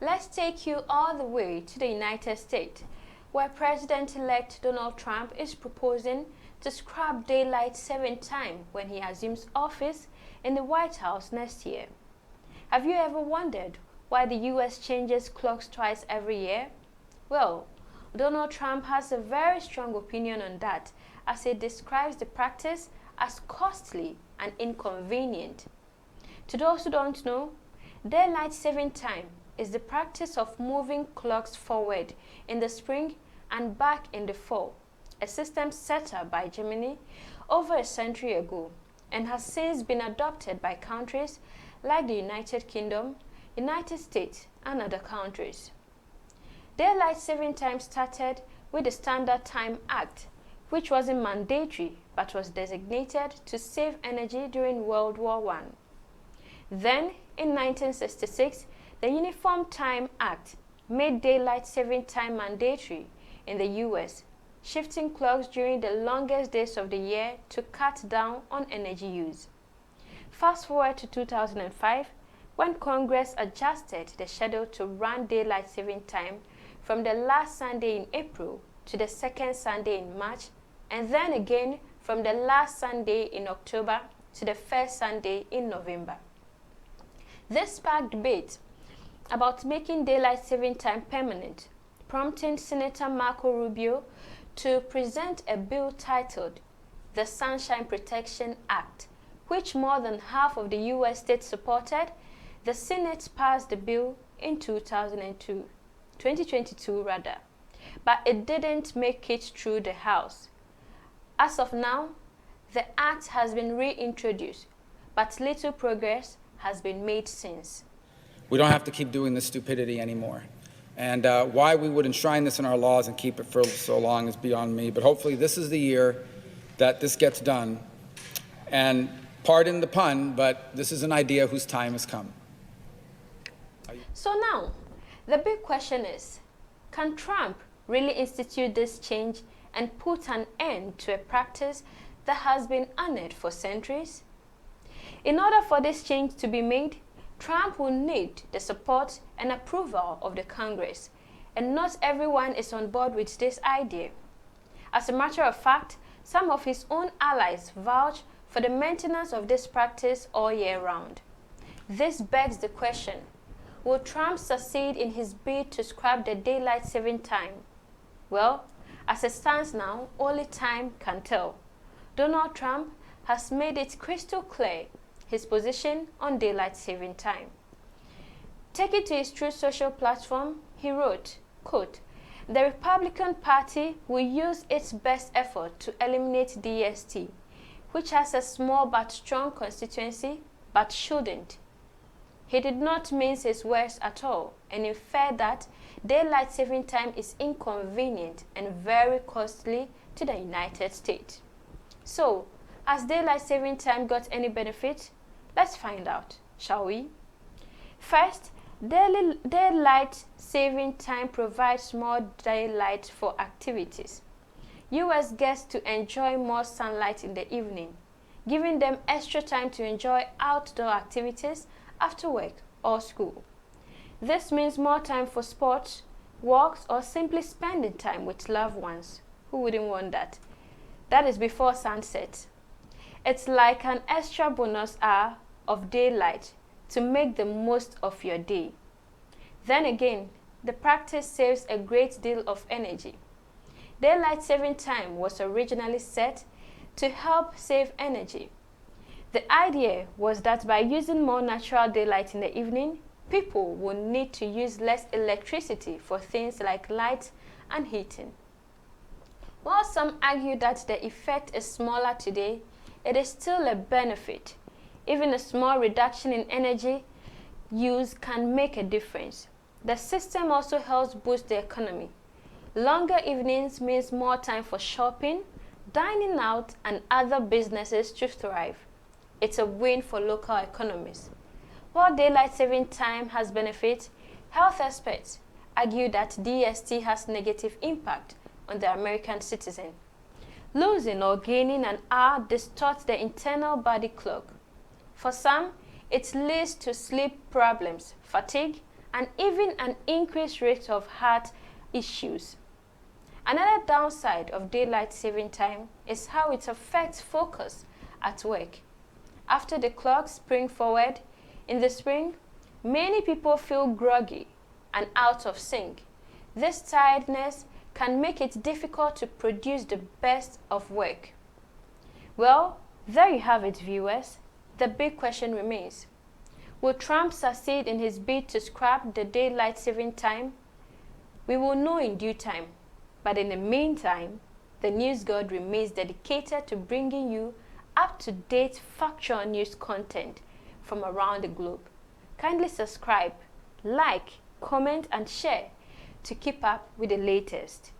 Let's take you all the way to the United States, where President-elect Donald Trump is proposing to scrap daylight saving time when he assumes office in the White House next year. Have you ever wondered why the US changes clocks twice every year? Well, Donald Trump has a very strong opinion on that, as he describes the practice as costly and inconvenient. To those who don't know, daylight saving time is the practice of moving clocks forward in the spring and back in the fall, a system set up by Germany over a century ago and has since been adopted by countries like the United Kingdom, United States, and other countries. Daylight saving time started with the Standard Time Act, which wasn't mandatory but was designated to save energy during World War I. Then, in 1966, the Uniform Time Act made daylight saving time mandatory in the US, shifting clocks during the longest days of the year to cut down on energy use. Fast forward to 2005, when Congress adjusted the schedule to run daylight saving time from the last Sunday in April to the second Sunday in March, and then again from the last Sunday in October to the first Sunday in November. This sparked debate about making daylight saving time permanent, prompting Senator Marco Rubio to present a bill titled the Sunshine Protection Act, which more than half of the US states supported. The Senate passed the bill in 2022 rather, but it didn't make it through the House. As of now, the act has been reintroduced, but little progress has been made since. We don't have to keep doing this stupidity anymore. And why we would enshrine this in our laws and keep it for so long is beyond me. But hopefully this is the year that this gets done. And pardon the pun, but this is an idea whose time has come. So now, the big question is, can Trump really institute this change and put an end to a practice that has been honored for centuries? In order for this change to be made, Trump will need the support and approval of the Congress, and not everyone is on board with this idea. As a matter of fact, some of his own allies vouch for the maintenance of this practice all year round. This begs the question, will Trump succeed in his bid to scrap the daylight saving time? Well, as it stands now, only time can tell. Donald Trump has made it crystal clear his position on daylight saving time. Taking to his Truth Social platform, he wrote, quote, "The Republican Party will use its best effort to eliminate DST, which has a small but strong constituency, but shouldn't." He did not mince his words at all and inferred that daylight saving time is inconvenient and very costly to the United States. So, has daylight saving time got any benefit? Let's find out, shall we? First, daylight saving time provides more daylight for activities. US gets to enjoy more sunlight in the evening, giving them extra time to enjoy outdoor activities after work or school. This means more time for sports, walks, or simply spending time with loved ones. Who wouldn't want that? That is before sunset. It's like an extra bonus hour of daylight to make the most of your day. Then again, the practice saves a great deal of energy. Daylight saving time was originally set to help save energy. The idea was that by using more natural daylight in the evening, people would need to use less electricity for things like light and heating. While some argue that the effect is smaller today, it is still a benefit. Even a small reduction in energy use can make a difference. The system also helps boost the economy. Longer evenings means more time for shopping, dining out, and other businesses to thrive. It's a win for local economies. While daylight saving time has benefits, health experts argue that DST has negative impact on the American citizen. Losing or gaining an hour distorts the internal body clock. For some, it leads to sleep problems, fatigue, and even an increased rate of heart issues. Another downside of daylight saving time is how it affects focus at work. After the clocks spring forward, in the spring, many people feel groggy and out of sync. This tiredness can make it difficult to produce the best of work. Well, there you have it, viewers. The big question remains. Will Trump succeed in his bid to scrap the daylight saving time? We will know in due time. But in the meantime, the News God remains dedicated to bringing you up-to-date factual news content from around the globe. Kindly subscribe, like, comment, and share to keep up with the latest.